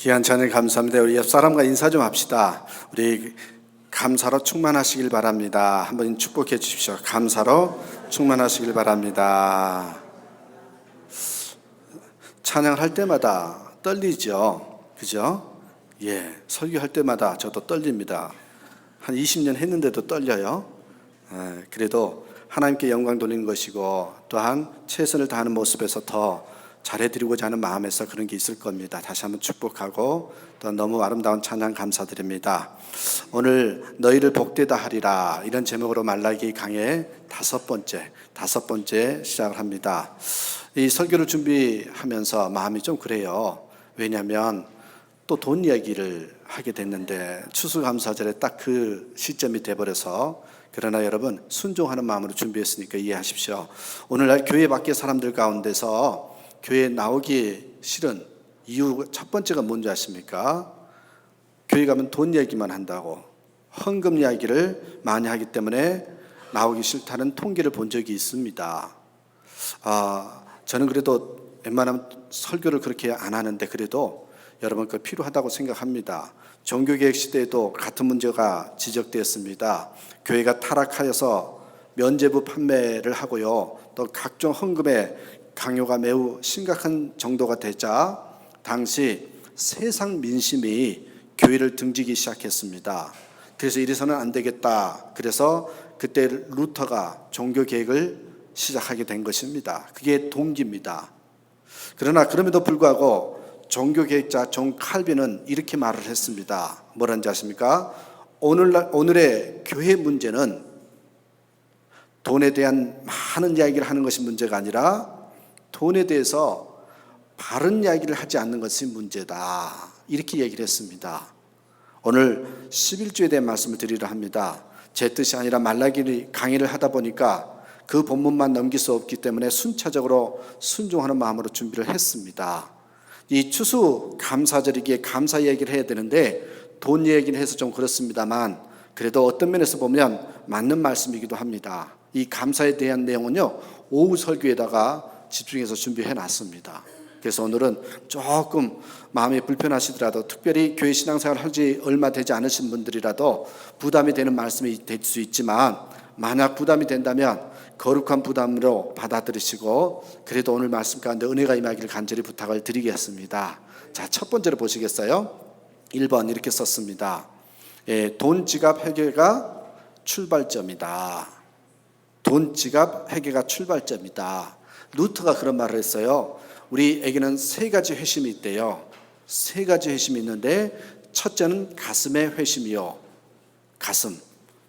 귀한 찬양 감사합니다. 우리 옆 사람과 인사 좀 합시다. 우리 감사로 충만하시길 바랍니다. 한번 축복해 주십시오. 감사로 충만하시길 바랍니다. 찬양할 때마다 떨리죠, 그죠? 예, 설교할 때마다 저도 떨립니다. 한 20년 했는데도 떨려요. 그래도 하나님께 영광 돌리는 것이고, 또한 최선을 다하는 모습에서 더 잘해드리고자 하는 마음에서 그런 게 있을 겁니다. 다시 한번 축복하고 또 너무 아름다운 찬양 감사드립니다. 오늘 너희를 복되다 하리라, 이런 제목으로 말라기 강의 다섯 번째 시작을 합니다. 이 설교를 준비하면서 마음이 좀 그래요. 왜냐하면 또 돈 이야기를 하게 됐는데 추수감사절에 딱 그 시점이 돼버려서, 그러나 여러분 순종하는 마음으로 준비했으니까 이해하십시오. 오늘날 교회 밖의 사람들 가운데서 교회에 나오기 싫은 이유 첫 번째가 뭔지 아십니까? 교회 가면 돈 얘기만 한다고, 헌금 이야기를 많이 하기 때문에 나오기 싫다는 통계를 본 적이 있습니다. 저는 그래도 웬만하면 설교를 그렇게 안 하는데 그래도 여러분 그 필요하다고 생각합니다. 종교개혁 시대에도 같은 문제가 지적되었습니다. 교회가 타락하여서 면죄부 판매를 하고요, 또 각종 헌금의 강요가 매우 심각한 정도가 되자 당시 세상 민심이 교회를 등지기 시작했습니다. 그래서 이래서는 안 되겠다. 그래서 그때 루터가 종교개혁을 시작하게 된 것입니다. 그게 동기입니다. 그러나 그럼에도 불구하고 종교개혁자 존 칼빈은 이렇게 말을 했습니다. 뭐라는지 아십니까? 오늘의 교회 문제는 돈에 대한 많은 이야기를 하는 것이 문제가 아니라 돈에 대해서 바른 이야기를 하지 않는 것이 문제다, 이렇게 얘기를 했습니다. 오늘 11주에 대한 말씀을 드리려 합니다. 제 뜻이 아니라 말라기 강의를 하다 보니까 그 본문만 넘길 수 없기 때문에 순차적으로 순종하는 마음으로 준비를 했습니다. 이 추수 감사절이기에 감사 얘기를 해야 되는데 돈 얘기를 해서 좀 그렇습니다만, 그래도 어떤 면에서 보면 맞는 말씀이기도 합니다. 이 감사에 대한 내용은요, 오후 설교에다가 집중해서 준비해 놨습니다. 그래서 오늘은 조금 마음이 불편하시더라도, 특별히 교회 신앙생활 한지 얼마 되지 않으신 분들이라도 부담이 되는 말씀이 될 수 있지만, 만약 부담이 된다면 거룩한 부담으로 받아들이시고, 그래도 오늘 말씀 가운데 은혜가 임하기를 간절히 부탁을 드리겠습니다. 자, 첫 번째로 보시겠어요? 1번 이렇게 썼습니다. 돈 지갑 회개가 출발점이다. 돈 지갑 회개가 출발점이다. 루터가 그런 말을 했어요. 우리에게는 세 가지 회심이 있대요. 세 가지 회심이 있는데, 첫째는 가슴의 회심이요, 가슴.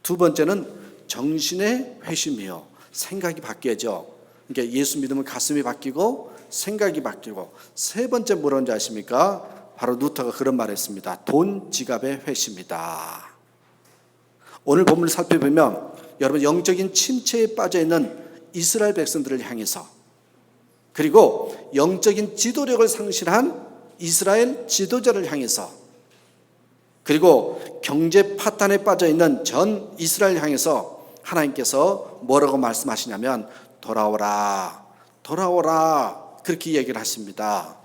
두 번째는 정신의 회심이요, 생각이 바뀌어져. 그러니까 예수 믿으면 가슴이 바뀌고 생각이 바뀌고, 세 번째 뭐라는지 아십니까? 바로 루터가 그런 말을 했습니다. 돈 지갑의 회심이다. 오늘 본문을 살펴보면 여러분 영적인 침체에 빠져있는 이스라엘 백성들을 향해서, 그리고 영적인 지도력을 상실한 이스라엘 지도자를 향해서, 그리고 경제 파탄에 빠져있는 전 이스라엘 향해서 하나님께서 뭐라고 말씀하시냐면 돌아오라, 돌아오라, 그렇게 얘기를 하십니다.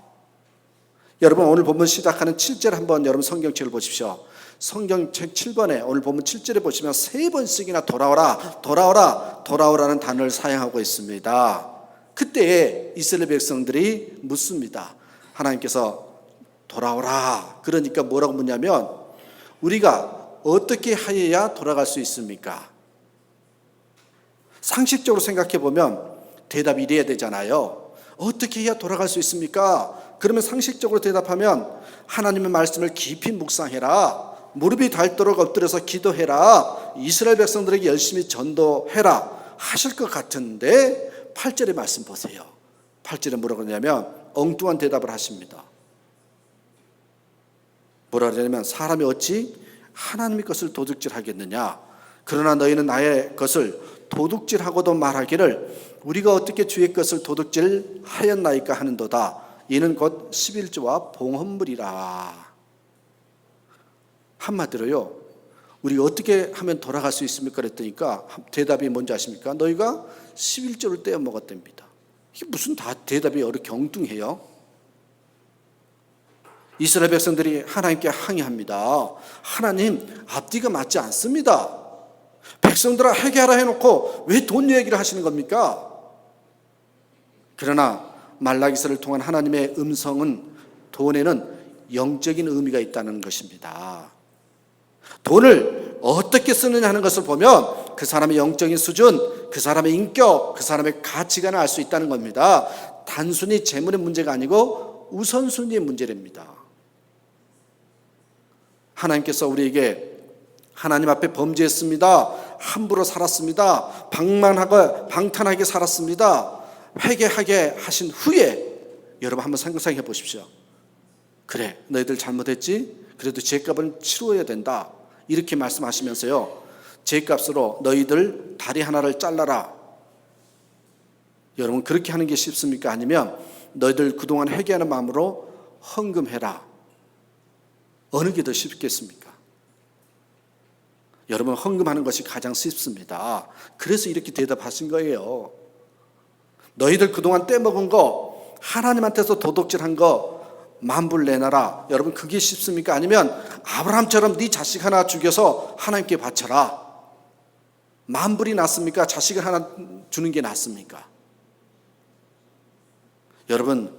여러분 오늘 본문 시작하는 7절 한번 여러분 성경책을 보십시오. 성경책 7번에 오늘 본문 7절에 보시면 세 번씩이나 돌아오라, 돌아오라, 돌아오라는 단어를 사용하고 있습니다. 그때 이스라엘 백성들이 묻습니다. 하나님께서 돌아오라, 그러니까 뭐라고 묻냐면 우리가 어떻게 하여야 돌아갈 수 있습니까? 상식적으로 생각해 보면 대답이 이래야 되잖아요. 어떻게 해야 돌아갈 수 있습니까? 그러면 상식적으로 대답하면 하나님의 말씀을 깊이 묵상해라, 무릎이 닳도록 엎드려서 기도해라, 이스라엘 백성들에게 열심히 전도해라 하실 것 같은데 8절의 말씀 보세요. 8절에 뭐라고 하냐면 엉뚱한 대답을 하십니다. 뭐라고 하냐면 사람이 어찌 하나님의 것을 도둑질하겠느냐, 그러나 너희는 나의 것을 도둑질하고도 말하기를 우리가 어떻게 주의 것을 도둑질하였나이까 하는도다. 이는 곧 11조와 봉헌물이라. 한마디로요, 우리가 어떻게 하면 돌아갈 수 있습니까? 그랬더니까 대답이 뭔지 아십니까? 너희가 11조를 떼어 먹었답니다. 이게 무슨 다 대답이 이렇게 엉뚱해요? 이스라엘 백성들이 하나님께 항의합니다. 하나님, 앞뒤가 맞지 않습니다. 백성들아 회개하라 해놓고 왜 돈 얘기를 하시는 겁니까? 그러나 말라기서를 통한 하나님의 음성은 돈에는 영적인 의미가 있다는 것입니다. 돈을 어떻게 쓰느냐 하는 것을 보면 그 사람의 영적인 수준, 그 사람의 인격, 그 사람의 가치관을 알 수 있다는 겁니다. 단순히 재물의 문제가 아니고 우선순위의 문제랍니다. 하나님께서 우리에게 하나님 앞에 범죄했습니다. 함부로 살았습니다. 방탕하게 살았습니다. 회개하게 하신 후에 여러분 한번 생각해 보십시오. 그래, 너희들 잘못했지? 그래도 죄값은 치루어야 된다. 이렇게 말씀하시면서요, 죄값으로 너희들 다리 하나를 잘라라. 여러분 그렇게 하는 게 쉽습니까? 아니면 너희들 그동안 회개하는 마음으로 헌금해라. 어느 게 더 쉽겠습니까? 여러분 헌금하는 것이 가장 쉽습니다. 그래서 이렇게 대답하신 거예요. 너희들 그동안 떼먹은 거, 하나님한테서 도둑질한 거 만불 내놔라. 여러분 그게 쉽습니까? 아니면 아브라함처럼 네 자식 하나 죽여서 하나님께 바쳐라. 만불이 낫습니까? 자식을 하나 주는 게 낫습니까? 여러분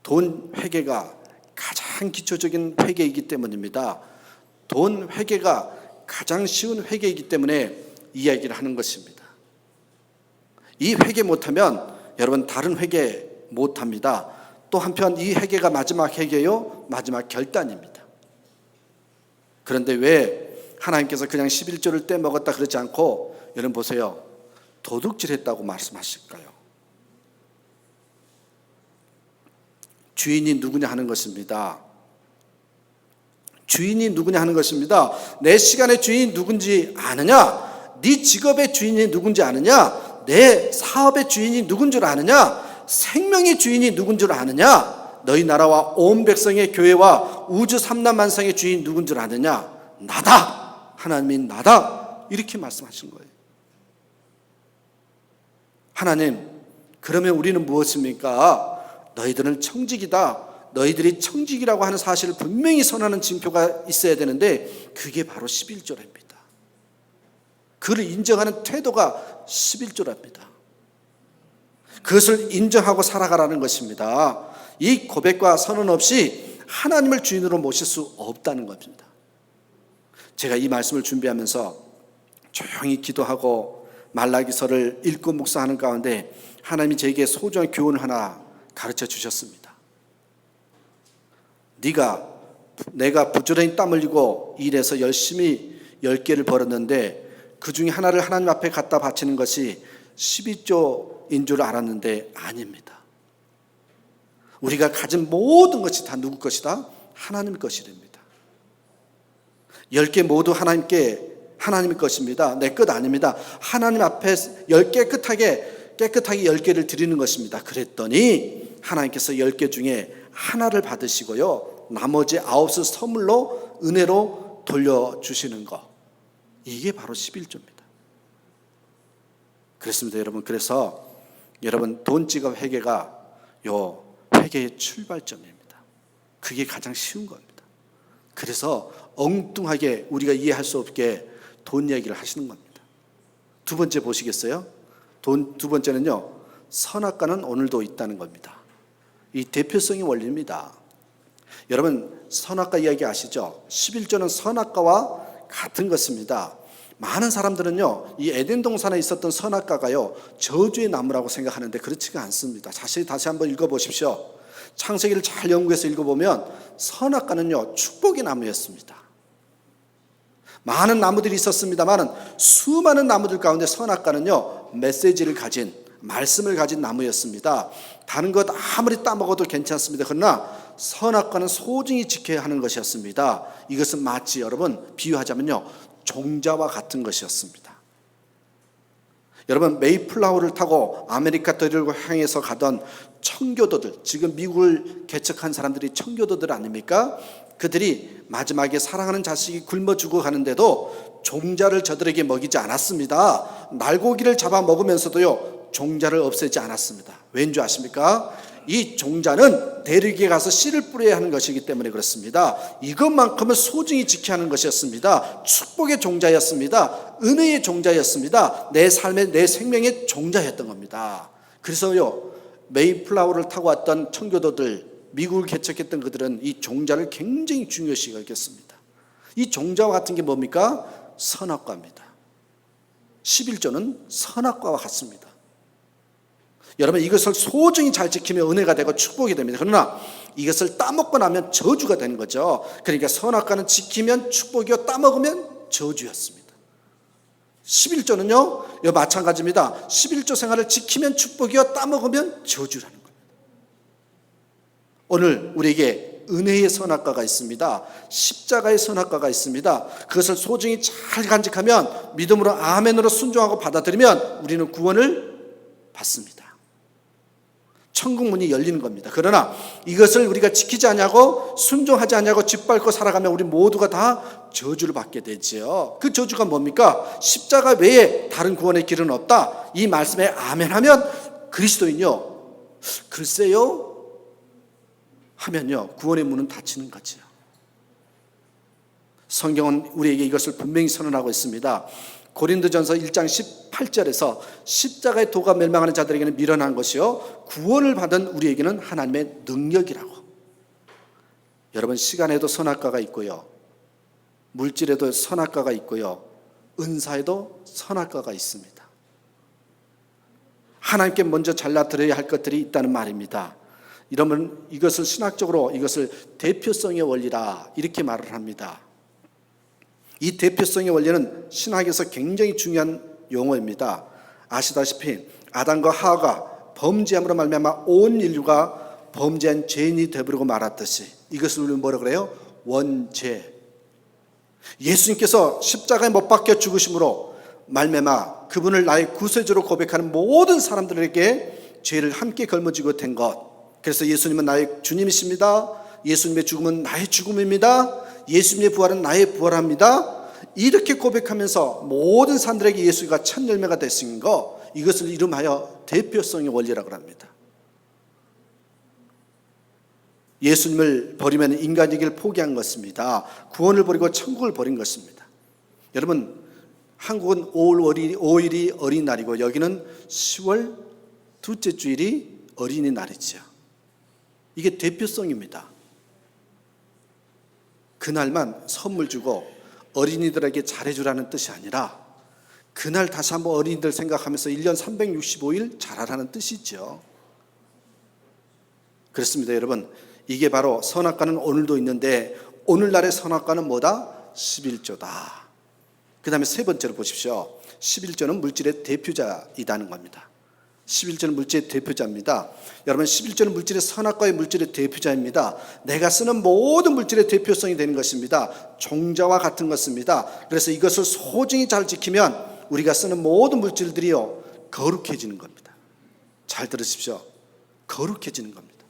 돈 회개가 가장 기초적인 회개이기 때문입니다. 돈 회개가 가장 쉬운 회개이기 때문에 이야기를 하는 것입니다. 이 회개 못하면 여러분 다른 회개 못합니다. 또 한편 이 회개가 마지막 회개요, 마지막 결단입니다. 그런데 왜 하나님께서 그냥 11조를 떼먹었다 그러지 않고 여러분 보세요, 도둑질했다고 말씀하실까요? 주인이 누구냐 하는 것입니다. 주인이 누구냐 하는 것입니다. 내 시간의 주인이 누군지 아느냐? 네 직업의 주인이 누군지 아느냐? 내 사업의 주인이 누군 줄 아느냐? 생명의 주인이 누군 줄 아느냐? 너희 나라와 온 백성의 교회와 우주 삼라만상의 주인이 누군 줄 아느냐? 나다. 하나님이 나다. 이렇게 말씀하신 거예요. 하나님, 그러면 우리는 무엇입니까? 너희들은 청직이다. 너희들이 청직이라고 하는 사실을 분명히 선언하는 징표가 있어야 되는데 그게 바로 11조랍니다. 그를 인정하는 태도가 11조랍니다. 그것을 인정하고 살아가라는 것입니다. 이 고백과 선언 없이 하나님을 주인으로 모실 수 없다는 겁니다. 제가 이 말씀을 준비하면서 조용히 기도하고 말라기서를 읽고 묵상하는 가운데 하나님이 제게 소중한 교훈을 하나 가르쳐 주셨습니다. 내가 부지런히 땀 흘리고 일해서 열심히 10개를 벌었는데 그 중에 하나를 하나님 앞에 갖다 바치는 것이 12조인 줄 알았는데 아닙니다. 우리가 가진 모든 것이 다 누구 것이다? 하나님 것이랍니다. 10개 모두 하나님의 것입니다. 내 것 아닙니다. 하나님 앞에 깨끗하게 10개를 드리는 것입니다. 그랬더니 하나님께서 10개 중에 하나를 받으시고요, 나머지 9을 선물로 은혜로 돌려주시는 것, 이게 바로 11조입니다. 그렇습니다. 여러분, 그래서 여러분 돈지갑 회개가 요 회개의 출발점입니다. 그게 가장 쉬운 겁니다. 그래서 엉뚱하게 우리가 이해할 수 없게 돈 얘기를 하시는 겁니다. 두 번째 보시겠어요? 두 번째는요, 선악과는 오늘도 있다는 겁니다. 이 대표성의 원리입니다. 여러분 선악과 이야기 아시죠? 11조는 선악과와 같은 것입니다. 많은 사람들은요, 이 에덴 동산에 있었던 선악과가요 저주의 나무라고 생각하는데 그렇지가 않습니다. 자세히 다시 한번 읽어보십시오. 창세기를 잘 연구해서 읽어보면 선악과는요 축복의 나무였습니다. 많은 나무들이 있었습니다만 수많은 나무들 가운데 선악과는요 메시지를 가진, 말씀을 가진 나무였습니다. 다른 것 아무리 따먹어도 괜찮습니다. 그러나 선악과는 소중히 지켜야 하는 것이었습니다. 이것은 마치 여러분 비유하자면요 종자와 같은 것이었습니다. 여러분 메이플라워를 타고 아메리카 대륙을 향해서 가던 청교도들, 지금 미국을 개척한 사람들이 청교도들 아닙니까? 그들이 마지막에 사랑하는 자식이 굶어 죽어가는데도 종자를 저들에게 먹이지 않았습니다. 날고기를 잡아 먹으면서도요 종자를 없애지 않았습니다. 왠지 아십니까? 이 종자는 내륙에 가서 씨를 뿌려야 하는 것이기 때문에 그렇습니다. 이것만큼은 소중히 지켜야 하는 것이었습니다. 축복의 종자였습니다. 은혜의 종자였습니다. 내 삶의, 내 생명의 종자였던 겁니다. 그래서요, 메이플라워를 타고 왔던 청교도들, 미국을 개척했던 그들은 이 종자를 굉장히 중요시 여겼습니다. 이 종자와 같은 게 뭡니까? 선악과입니다. 11조는 선악과와 같습니다. 여러분, 이것을 소중히 잘 지키면 은혜가 되고 축복이 됩니다. 그러나 이것을 따먹고 나면 저주가 되는 거죠. 그러니까 선악과는 지키면 축복이요, 따먹으면 저주였습니다. 11조는요 마찬가지입니다. 11조 생활을 지키면 축복이요, 따먹으면 저주라는 겁니다. 오늘 우리에게 은혜의 선악과가 있습니다. 십자가의 선악과가 있습니다. 그것을 소중히 잘 간직하면, 믿음으로 아멘으로 순종하고 받아들이면 우리는 구원을 받습니다. 천국 문이 열리는 겁니다. 그러나 이것을 우리가 지키지 않냐고, 순종하지 않냐고 짓밟고 살아가면 우리 모두가 다 저주를 받게 되지요. 그 저주가 뭡니까? 십자가 외에 다른 구원의 길은 없다. 이 말씀에 아멘하면 그리스도인요, 글쎄요 하면요, 구원의 문은 닫히는 거죠. 성경은 우리에게 이것을 분명히 선언하고 있습니다. 고린도전서 1장 18절에서 십자가의 도가 멸망하는 자들에게는 미련한 것이요, 구원을 받은 우리에게는 하나님의 능력이라고. 여러분, 시간에도 선악과가 있고요, 물질에도 선악과가 있고요, 은사에도 선악과가 있습니다. 하나님께 먼저 잘라드려야 할 것들이 있다는 말입니다. 이러면 이것을 신학적으로 이것을 대표성의 원리라 이렇게 말을 합니다. 이 대표성의 원리는 신학에서 굉장히 중요한 용어입니다. 아시다시피 아담과 하와가 범죄함으로 말미암아 온 인류가 범죄한 죄인이 되버리고 말았듯이, 이것을 우리는 뭐라 그래요? 원죄. 예수님께서 십자가에 못 박혀 죽으심으로 말미암아 그분을 나의 구세주로 고백하는 모든 사람들에게 죄를 함께 걸머지고 된 것. 그래서 예수님은 나의 주님이십니다. 예수님의 죽음은 나의 죽음입니다. 예수님의 부활은 나의 부활합니다. 이렇게 고백하면서 모든 사람들에게 예수가 첫 열매가 됐은 거, 이것을 이름하여 대표성의 원리라고 합니다. 예수님을 버리면 인간이길 포기한 것입니다. 구원을 버리고 천국을 버린 것입니다. 여러분, 한국은 5일이 어린이날이고 여기는 10월 둘째 주일이 어린이날이죠. 이게 대표성입니다. 그날만 선물 주고 어린이들에게 잘해주라는 뜻이 아니라, 그날 다시 한번 어린이들 생각하면서 1년 365일 잘하라는 뜻이죠. 그렇습니다. 여러분, 이게 바로 선악과는 오늘도 있는데, 오늘날의 선악과는 뭐다? 11조다. 그 다음에 세 번째로 보십시오. 11조는 물질의 대표자이다는 겁니다. 11조는 물질의 대표자입니다. 여러분, 11조는 물질의 선악과의 물질의 대표자입니다. 내가 쓰는 모든 물질의 대표성이 되는 것입니다. 종자와 같은 것입니다. 그래서 이것을 소중히 잘 지키면 우리가 쓰는 모든 물질들이요, 거룩해지는 겁니다. 잘 들으십시오. 거룩해지는 겁니다.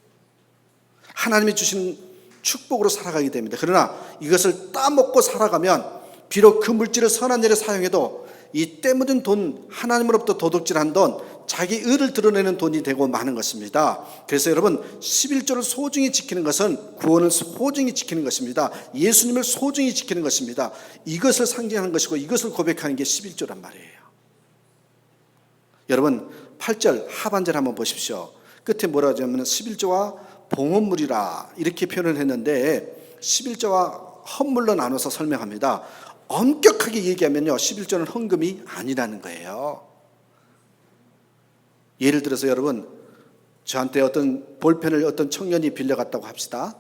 하나님이 주시는 축복으로 살아가게 됩니다. 그러나 이것을 따먹고 살아가면 비록 그 물질을 선한 일에 사용해도 이 때 묻은 돈, 하나님으로부터 도둑질한 돈, 자기 의를 드러내는 돈이 되고 마는 것입니다. 그래서 여러분, 11조를 소중히 지키는 것은 구원을 소중히 지키는 것입니다. 예수님을 소중히 지키는 것입니다. 이것을 상징하는 것이고 이것을 고백하는 게 11조란 말이에요. 여러분, 8절 하반절 한번 보십시오. 끝에 뭐라고 하냐면 11조와 봉헌물이라 이렇게 표현을 했는데, 11조와 헌물로 나눠서 설명합니다. 엄격하게 얘기하면요, 11조는 헌금이 아니라는 거예요. 예를 들어서 여러분, 저한테 어떤 볼펜을 어떤 청년이 빌려갔다고 합시다.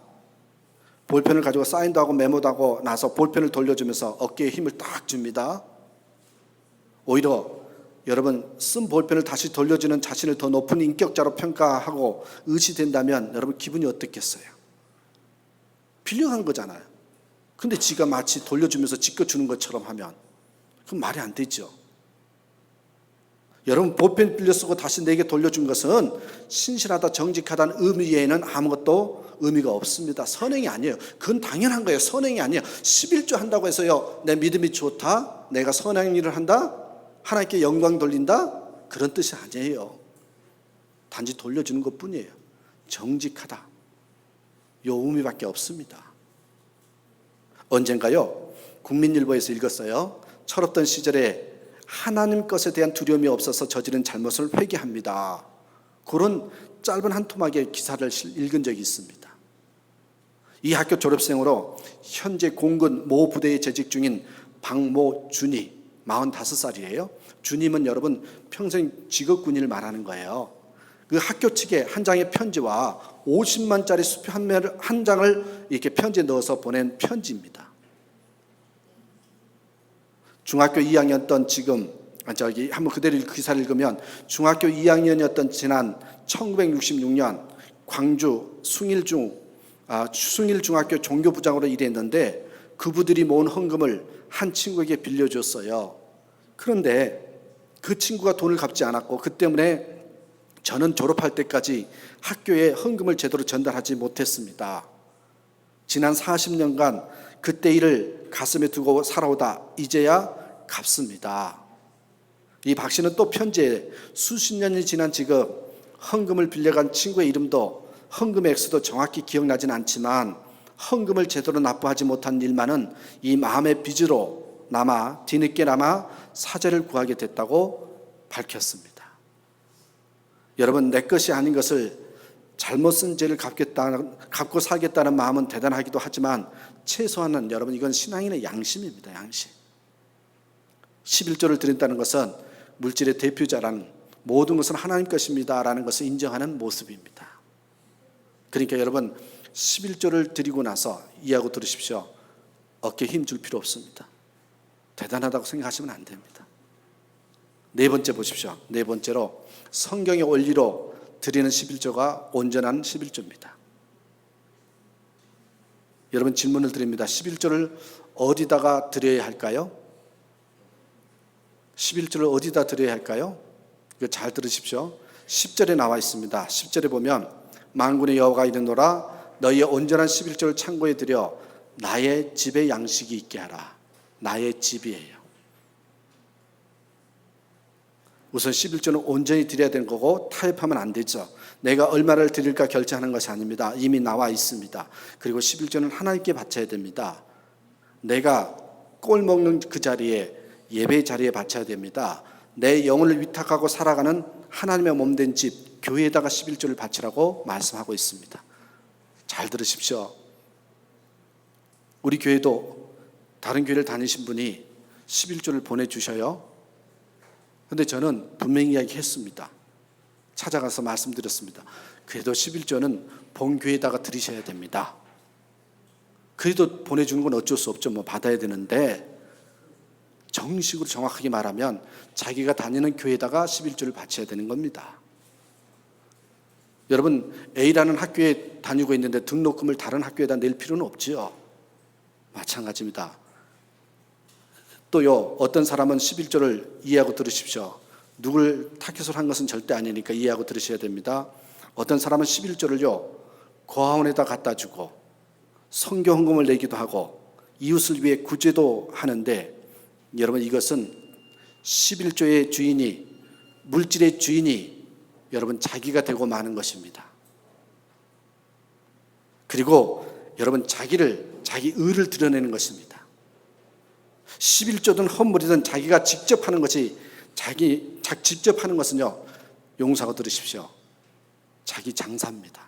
볼펜을 가지고 사인도 하고 메모도 하고 나서 볼펜을 돌려주면서 어깨에 힘을 딱 줍니다. 오히려 여러분, 쓴 볼펜을 다시 돌려주는 자신을 더 높은 인격자로 평가하고 의시된다면 여러분, 기분이 어떻겠어요? 빌려간 거잖아요. 근데 지가 마치 돌려주면서 지껏 주는 것처럼 하면 그건 말이 안 되죠. 여러분, 볼펜 빌려 쓰고 다시 내게 돌려준 것은 신실하다, 정직하다는 의미 외에는 아무것도 의미가 없습니다. 선행이 아니에요. 그건 당연한 거예요. 선행이 아니에요. 11조 한다고 해서요, 내 믿음이 좋다, 내가 선행 일을 한다, 하나님께 영광 돌린다, 그런 뜻이 아니에요. 단지 돌려주는 것뿐이에요. 정직하다. 요 의미밖에 없습니다. 언젠가요, 국민일보에서 읽었어요. 철없던 시절에 하나님 것에 대한 두려움이 없어서 저지른 잘못을 회개합니다. 그런 짧은 한 토막의 기사를 읽은 적이 있습니다. 이 학교 졸업생으로 현재 공군 모 부대에 재직 중인 박모준이 45살이에요. 주님은 여러분 평생 직업군인을 말하는 거예요. 그 학교 측에 한 장의 편지와 50만짜리 수표 한 장을 이렇게 편지에 넣어서 보낸 편지입니다. 중학교 2학년이었던 지금 한번 그대로 기사를 읽으면 중학교 2학년이었던 지난 1966년 광주 숭일중학교 종교부장으로 일했는데 그부들이 모은 헌금을 한 친구에게 빌려줬어요. 그런데 그 친구가 돈을 갚지 않았고 그 때문에 저는 졸업할 때까지 학교에 헌금을 제대로 전달하지 못했습니다. 지난 40년간 그때 일을 가슴에 두고 살아오다 이제야 갚습니다. 이 박 씨는 또 편지에 수십 년이 지난 지금 헌금을 빌려간 친구의 이름도 헌금의 액수도 정확히 기억나진 않지만 헌금을 제대로 납부하지 못한 일만은 이 마음의 빚으로 남아 뒤늦게나마 사죄를 구하게 됐다고 밝혔습니다. 여러분, 내 것이 아닌 것을 잘못 쓴 죄를 갚고 살겠다는 마음은 대단하기도 하지만 최소한은 여러분 이건 신앙인의 양심입니다. 양심. 11조를 드린다는 것은 물질의 대표자라는 모든 것은 하나님 것입니다 라는 것을 인정하는 모습입니다. 그러니까 여러분 11조를 드리고 나서 이해하고 들으십시오. 어깨에 힘 줄 필요 없습니다. 대단하다고 생각하시면 안 됩니다. 네 번째 보십시오. 네 번째로 성경의 원리로 드리는 11조가 온전한 11조입니다. 여러분 질문을 드립니다. 11조를 어디다가 드려야 할까요? 11조를 어디다 드려야 할까요? 이거 잘 들으십시오. 10절에 나와 있습니다. 10절에 보면 만군의 여호와가 이르노라 너희의 온전한 11조를 창고에 들여 나의 집에 양식이 있게 하라. 나의 집이에요. 우선 11조는 온전히 드려야 되는 거고 타협하면 안 되죠. 내가 얼마를 드릴까 결제하는 것이 아닙니다. 이미 나와 있습니다. 그리고 11조는 하나님께 바쳐야 됩니다. 내가 꼴 먹는 그 자리에 예배 자리에 바쳐야 됩니다. 내 영혼을 위탁하고 살아가는 하나님의 몸된 집 교회에다가 11조를 바치라고 말씀하고 있습니다. 잘 들으십시오. 우리 교회도 다른 교회를 다니신 분이 11조를 보내주셔요. 그런데 저는 분명히 이야기했습니다. 찾아가서 말씀드렸습니다. 그래도 11조는 본교회에다가 드리셔야 됩니다. 그래도 보내주는 건 어쩔 수 없죠. 받아야 되는데 정식으로 정확하게 말하면 자기가 다니는 교회에다가 11조를 바쳐야 되는 겁니다. 여러분 A라는 학교에 다니고 있는데 등록금을 다른 학교에다 낼 필요는 없죠. 마찬가지입니다. 또요 어떤 사람은 11조를 이해하고 들으십시오. 누굴 타깃으로 한 것은 절대 아니니까 이해하고 들으셔야 됩니다. 어떤 사람은 11조를요 고아원에다 갖다 주고 선교 헌금을 내기도 하고 이웃을 위해 구제도 하는데 여러분 이것은 11조의 주인이 물질의 주인이 여러분 자기가 되고 마는 것입니다. 그리고 여러분 자기 의를 드러내는 것입니다. 11조든 헌물이든 자기가 직접 하는 것이 직접 하는 것은요 용서하고 들으십시오. 자기 장사입니다.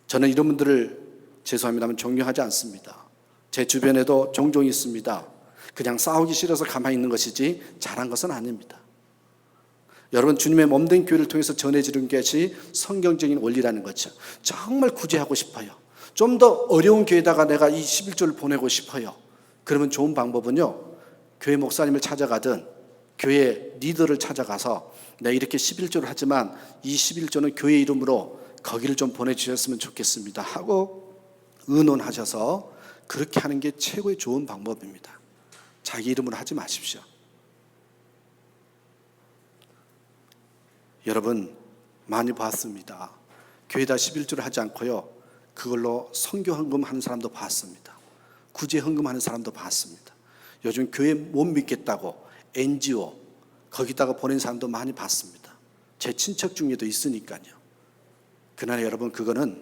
저는 이런 분들을 죄송합니다만 존경하지 않습니다. 제 주변에도 종종 있습니다. 그냥 싸우기 싫어서 가만히 있는 것이지 잘한 것은 아닙니다. 여러분 주님의 몸된 교회를 통해서 전해지는 것이 성경적인 원리라는 거죠. 정말 구제하고 싶어요. 좀 더 어려운 교회에다가 내가 이 11조를 보내고 싶어요. 그러면 좋은 방법은요 교회 목사님을 찾아가든 교회 리더를 찾아가서 내가 이렇게 11조를 하지만 이 11조는 교회 이름으로 거기를 좀 보내주셨으면 좋겠습니다 하고 의논하셔서 그렇게 하는 게 최고의 좋은 방법입니다. 자기 이름으로 하지 마십시오. 여러분 많이 봤습니다. 교회에다 11조를 하지 않고요 그걸로 선교 헌금하는 사람도 봤습니다. 구제 헌금하는 사람도 봤습니다. 요즘 교회 못 믿겠다고 NGO 거기다가 보낸 사람도 많이 봤습니다. 제 친척 중에도 있으니까요. 그러나 여러분, 그거는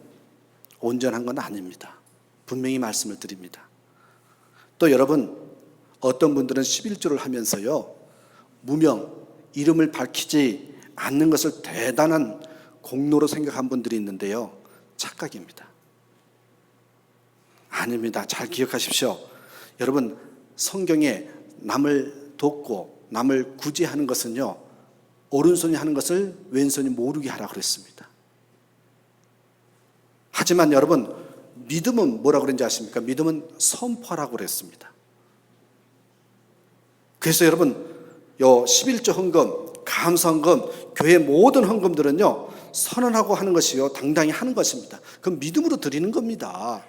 온전한 건 아닙니다. 분명히 말씀을 드립니다. 또 여러분, 어떤 분들은 11조를 하면서요, 무명, 이름을 밝히지 않는 것을 대단한 공로로 생각한 분들이 있는데요, 착각입니다. 아닙니다. 잘 기억하십시오. 여러분, 성경에 남을 돕고 남을 구제하는 것은요, 오른손이 하는 것을 왼손이 모르게 하라고 그랬습니다. 하지만 여러분, 믿음은 뭐라고 그랬는지 아십니까? 믿음은 선포하라고 그랬습니다. 그래서 여러분, 요 11조 헌금, 감사헌금, 교회 모든 헌금들은요, 선언하고 하는 것이요, 당당히 하는 것입니다. 그건 믿음으로 드리는 겁니다.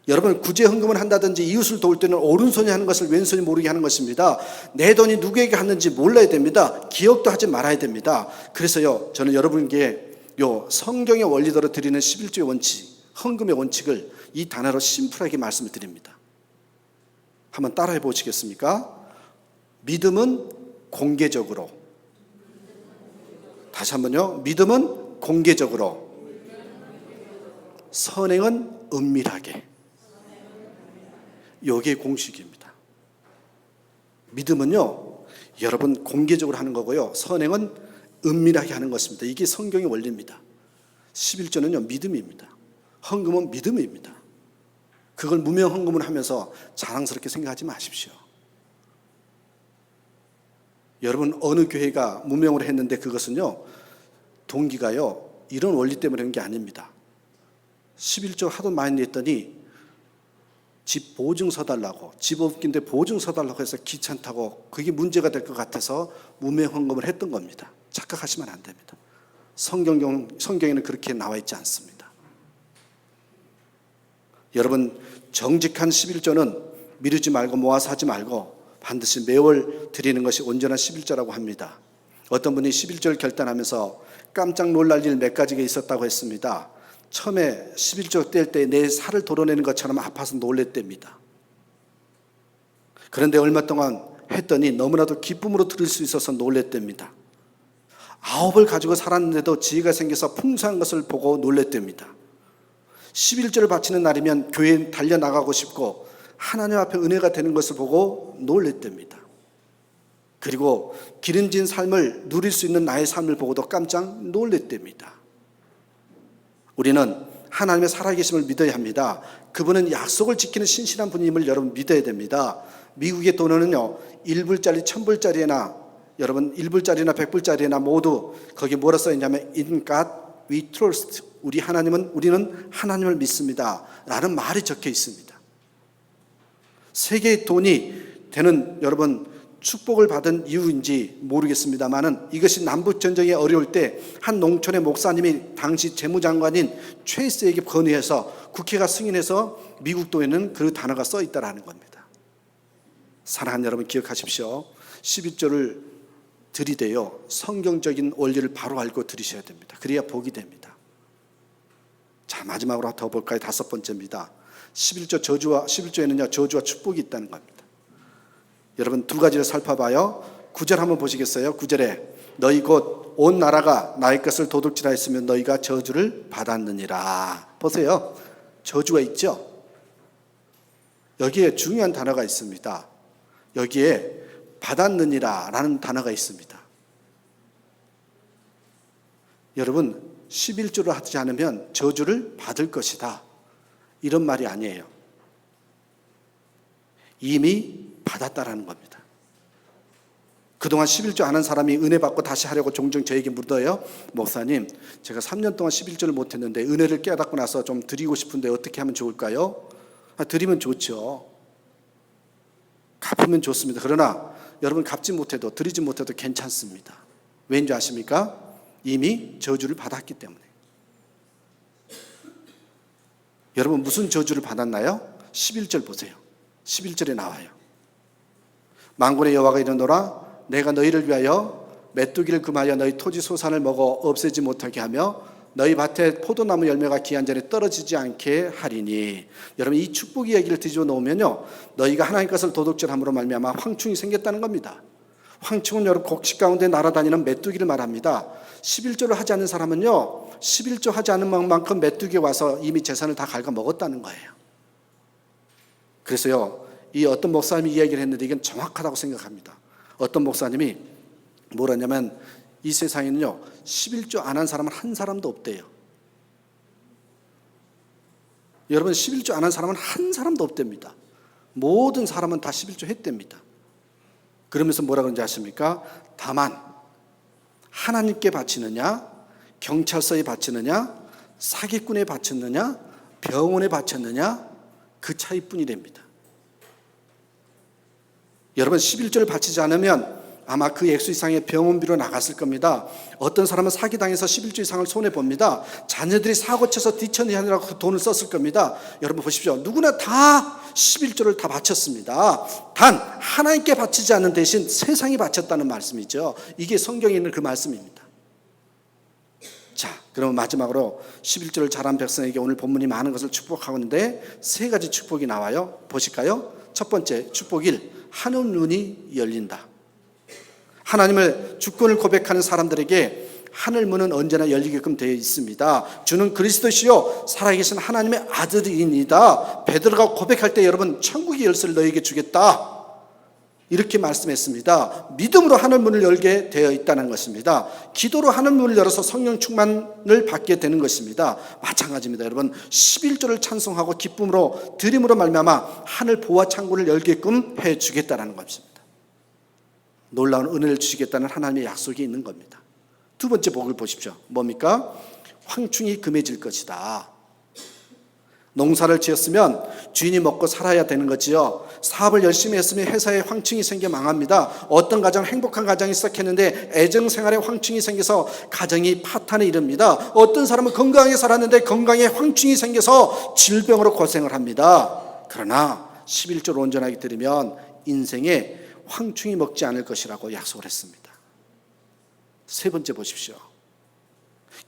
여러분, 구제 헌금을 한다든지 이웃을 도울 때는 오른손이 하는 것을 왼손이 모르게 하는 것입니다. 내 돈이 누구에게 갔는지 몰라야 됩니다. 기억도 하지 말아야 됩니다. 그래서요, 저는 여러분께 요 성경의 원리대로 드리는 11조의 원칙, 헌금의 원칙을 이 단어로 심플하게 말씀을 드립니다. 한번 따라해 보시겠습니까? 믿음은 공개적으로. 다시 한번요. 믿음은 공개적으로. 선행은 은밀하게. 이게 공식입니다. 믿음은요, 여러분 공개적으로 하는 거고요, 선행은 은밀하게 하는 것입니다. 이게 성경의 원리입니다. 11조는요, 믿음입니다. 헌금은 믿음입니다. 그걸 무명 헌금을 하면서 자랑스럽게 생각하지 마십시오. 여러분, 어느 교회가 무명으로 했는데 그것은요, 동기가요, 이런 원리 때문에 그런 게 아닙니다. 11조 하도 많이 냈더니 집 보증 서달라고, 집 없긴데 보증 서달라고 해서 귀찮다고, 그게 문제가 될 것 같아서 무명 헌금을 했던 겁니다. 착각하시면 안 됩니다. 성경에는 그렇게 나와 있지 않습니다. 여러분, 정직한 11조는 미루지 말고 모아서 하지 말고 반드시 매월 드리는 것이 온전한 11조라고 합니다. 어떤 분이 11조를 결단하면서 깜짝 놀랄 일 몇 가지가 있었다고 했습니다. 처음에 11조 뗄 때 내 살을 도려내는 것처럼 아파서 놀랬답니다. 그런데 얼마 동안 했더니 너무나도 기쁨으로 드릴 수 있어서 놀랬답니다. 9을 가지고 살았는데도 지혜가 생겨서 풍성한 것을 보고 놀랬답니다. 11조를 바치는 날이면 교회에 달려나가고 싶고 하나님 앞에 은혜가 되는 것을 보고 놀랬답니다. 그리고 기름진 삶을 누릴 수 있는 나의 삶을 보고도 깜짝 놀랬답니다. 우리는 하나님의 살아계심을 믿어야 합니다. 그분은 약속을 지키는 신실한 분임을 여러분 믿어야 됩니다. 미국의 돈은요, 1불짜리 1000불짜리나 여러분 1불짜리나 100불짜리나 모두 거기에 뭐라 써 있냐면 In God we trust. 우리는 하나님을 믿습니다 라는 말이 적혀 있습니다. 세계의 돈이 되는 여러분 축복을 받은 이유인지 모르겠습니다만은 이것이 남북전쟁이 어려울 때 한 농촌의 목사님이 당시 재무장관인 최이스에게 건의해서 국회가 승인해서 미국 돈에는 그 단어가 써 있다라는 겁니다. 사랑하는 여러분, 기억하십시오. 11조를 드리되요, 성경적인 원리를 바로 알고 드리셔야 됩니다. 그래야 복이 됩니다. 자, 마지막으로 더 볼까요? 5번째입니다. 11조에는요, 저주와 축복이 있다는 겁니다. 여러분, 두 가지를 살펴봐요. 9절 한번 보시겠어요? 9절에 너희 곧 온 나라가 나의 것을 도둑질하였으면 너희가 저주를 받았느니라. 보세요. 저주가 있죠? 여기에 중요한 단어가 있습니다. 여기에 받았느니라 라는 단어가 있습니다. 여러분, 11조를 하지 않으면 저주를 받을 것이다, 이런 말이 아니에요. 이미 받았다라는 겁니다. 그동안 11조 안 한 사람이 은혜 받고 다시 하려고 종종 저에게 물어요. 목사님, 제가 3년 동안 11조를 못했는데 은혜를 깨닫고 나서 좀 드리고 싶은데 어떻게 하면 좋을까요? 드리면 좋죠. 갚으면 좋습니다. 그러나 여러분, 갚지 못해도 드리지 못해도 괜찮습니다. 왠지 아십니까? 이미 저주를 받았기 때문에. 여러분, 무슨 저주를 받았나요? 11절 보세요. 11절에 나와요. 만군의 여호와가 이르노라 내가 너희를 위하여 메뚜기를 금하여 너희 토지 소산을 먹어 없애지 못하게 하며 너희 밭에 포도나무 열매가 기한 전에 떨어지지 않게 하리니. 여러분, 이 축복 이야기를 뒤집어 놓으면요, 너희가 하나님 것을 도둑질함으로 말미암아 황충이 생겼다는 겁니다. 황충은 여러분 곡식 가운데 날아다니는 메뚜기를 말합니다. 11조를 하지 않는 사람은요, 11조 하지 않는 만큼 메뚜기에 와서 이미 재산을 다 갉아 먹었다는 거예요. 그래서요, 이 어떤 목사님이 이야기를 했는데 이건 정확하다고 생각합니다. 어떤 목사님이 뭐라냐면 이 세상에는요 11조 안 한 사람은 한 사람도 없대요. 여러분 11조 안 한 사람은 한 사람도 없답니다. 모든 사람은 다 11조 했답니다. 그러면서 뭐라 그런지 아십니까? 다만 하나님께 바치느냐, 경찰서에 바치느냐, 사기꾼에 바쳤느냐, 병원에 바쳤느냐, 그 차이뿐이랍니다. 여러분 11조를 바치지 않으면 아마 그 액수 이상의 병원비로 나갔을 겁니다. 어떤 사람은 사기당해서 11조 이상을 손해봅니다. 자녀들이 사고쳐서 뒤처리하느라고 그 돈을 썼을 겁니다. 여러분 보십시오. 누구나 다 11조를 다 바쳤습니다. 단 하나님께 바치지 않는 대신 세상에 바쳤다는 말씀이죠. 이게 성경에 있는 그 말씀입니다. 자, 그러면 마지막으로 11조를 잘한 백성에게 오늘 본문이 많은 것을 축복하고 있는데 세 가지 축복이 나와요. 보실까요? 첫 번째 축복 1, 하늘 문이 열린다. 하나님을 주권을 고백하는 사람들에게 하늘 문은 언제나 열리게끔 되어 있습니다. 주는 그리스도시요 살아계신 하나님의 아들이니이다. 베드로가 고백할 때 여러분 천국의 열쇠를 너에게 주겠다 이렇게 말씀했습니다. 믿음으로 하늘 문을 열게 되어 있다는 것입니다. 기도로 하늘 문을 열어서 성령 충만을 받게 되는 것입니다. 마찬가지입니다. 여러분 11조를 찬송하고 기쁨으로 드림으로 말미암아 하늘 보화 창고를 열게끔 해주겠다는 것입니다. 놀라운 은혜를 주시겠다는 하나님의 약속이 있는 겁니다. 두 번째 복을 보십시오. 뭡니까? 황충이 금해질 것이다. 농사를 지었으면 주인이 먹고 살아야 되는 거지요. 사업을 열심히 했으면 회사에 황충이 생겨 망합니다. 어떤 가정은 행복한 가정이 시작했는데 애정생활에 황충이 생겨서 가정이 파탄에 이릅니다. 어떤 사람은 건강하게 살았는데 건강에 황충이 생겨서 질병으로 고생을 합니다. 그러나 11조를 온전하게 들으면 인생에 황충이 먹지 않을 것이라고 약속을 했습니다. 세 번째 보십시오.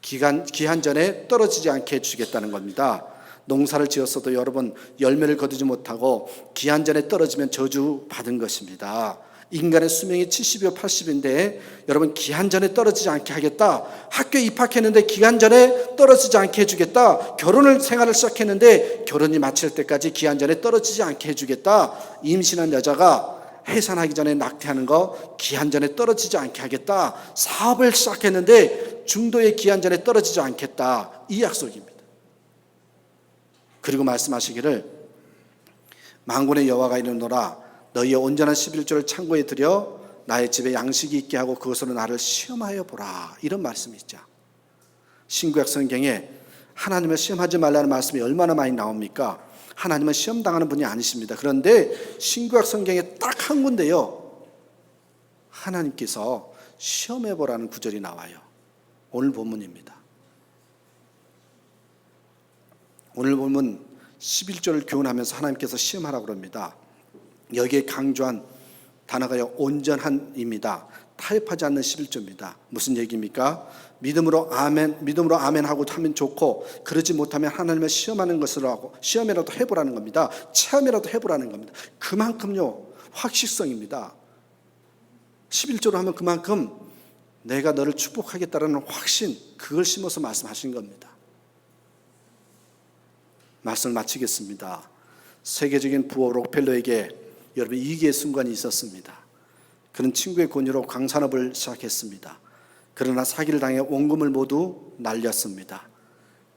기한 전에 떨어지지 않게 해주겠다는 겁니다. 농사를 지었어도 여러분 열매를 거두지 못하고 기한 전에 떨어지면 저주 받은 것입니다. 인간의 수명이 70이요 80인데 여러분 기한 전에 떨어지지 않게 하겠다. 학교에 입학했는데 기한 전에 떨어지지 않게 해주겠다. 결혼을 생활을 시작했는데 결혼이 마칠 때까지 기한 전에 떨어지지 않게 해주겠다. 임신한 여자가 해산하기 전에 낙태하는 거 기한 전에 떨어지지 않게 하겠다. 사업을 시작했는데 중도의 기한 전에 떨어지지 않겠다. 이 약속입니다. 그리고 말씀하시기를 만군의 여호와가 이르노라 너희의 온전한 11조를 창고에 들여 나의 집에 양식이 있게 하고 그것으로 나를 시험하여 보라. 이런 말씀이 있죠. 신구약 성경에 하나님을 시험하지 말라는 말씀이 얼마나 많이 나옵니까? 하나님은 시험당하는 분이 아니십니다. 그런데 신구약 성경에 딱 한 군데요 하나님께서 시험해보라는 구절이 나와요. 오늘 본문입니다. 오늘 본문 11조를 교훈하면서 하나님께서 시험하라고 합니다. 여기에 강조한 단어가요 온전한입니다. 타협하지 않는 11조입니다. 무슨 얘기입니까? 믿음으로 아멘하고 하면 좋고 그러지 못하면 하나님을 시험하는 것으로 하고 시험이라도 해보라는 겁니다. 체험이라도 해보라는 겁니다. 그만큼요 확실성입니다. 11조로 하면 그만큼 내가 너를 축복하겠다라는 확신 그걸 심어서 말씀하신 겁니다. 말씀을 마치겠습니다. 세계적인 부호 록펠러에게 여러분 위기의 순간이 있었습니다. 그는 친구의 권유로 광산업을 시작했습니다. 그러나 사기를 당해 원금을 모두 날렸습니다.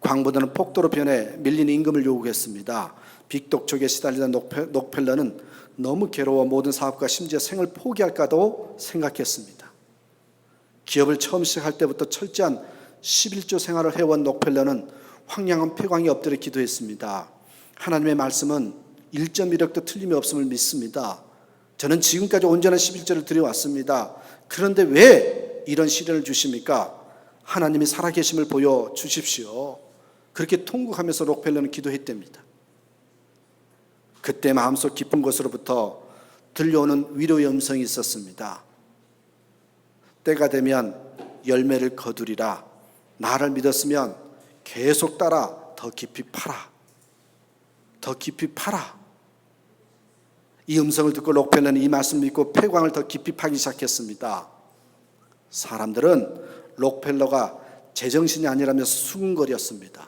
광부들은 폭도로 변해 밀린 임금을 요구했습니다. 빅독촉에 시달리던 록펠러는 너무 괴로워 모든 사업과 심지어 생을 포기할까도 생각했습니다. 기업을 처음 시작할 때부터 철저한 11조 생활을 해온 록펠러는 황량한 폐광에 엎드려 기도했습니다. 하나님의 말씀은 1.1억도 틀림이 없음을 믿습니다. 저는 지금까지 온전한 11조를 드려왔습니다. 그런데 왜 이런 시련을 주십니까? 하나님이 살아계심을 보여주십시오. 그렇게 통곡하면서 록펠러는 기도했답니다. 그때 마음속 깊은 곳으로부터 들려오는 위로의 음성이 있었습니다. 때가 되면 열매를 거두리라. 나를 믿었으면 계속 따라 더 깊이 파라. 더 깊이 파라. 이 음성을 듣고 록펠러는 이 말씀을 믿고 폐광을 더 깊이 파기 시작했습니다. 사람들은 록펠러가 제정신이 아니라면서 수군거렸습니다.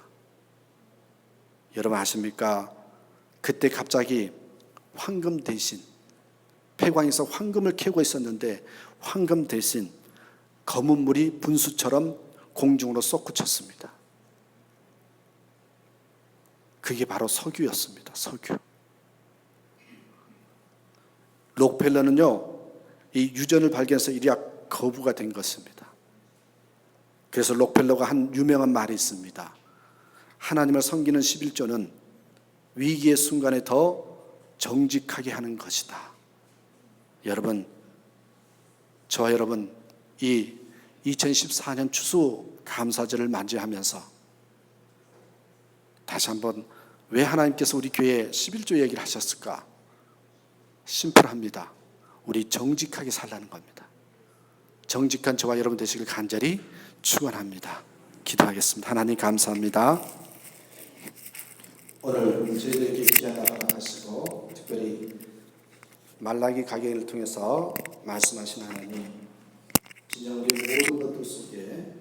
여러분 아십니까? 그때 갑자기 황금 대신, 폐광에서 황금을 캐고 있었는데 황금 대신 검은 물이 분수처럼 공중으로 솟구쳤습니다. 그게 바로 석유였습니다. 석유. 록펠러는요, 이 유전을 발견해서 일약 거부가 된 것입니다. 그래서 록펠러가 한 유명한 말이 있습니다. 하나님을 섬기는 11조는 위기의 순간에 더 정직하게 하는 것이다. 여러분, 저와 여러분, 이 2014년 추수감사절을 맞이하면서 다시 한번 왜 하나님께서 우리 교회에 11조 얘기를 하셨을까? 심플합니다. 우리 정직하게 살라는 겁니다. 정직한 저와 여러분 되시길 간절히 축원합니다. 기도하겠습니다. 하나님 감사합니다. 오늘 저희들에게 귀하다 허락하시고 특별히 말라기 가게를 통해서 말씀하신 하나님, 진정 우리 모든 것들 속에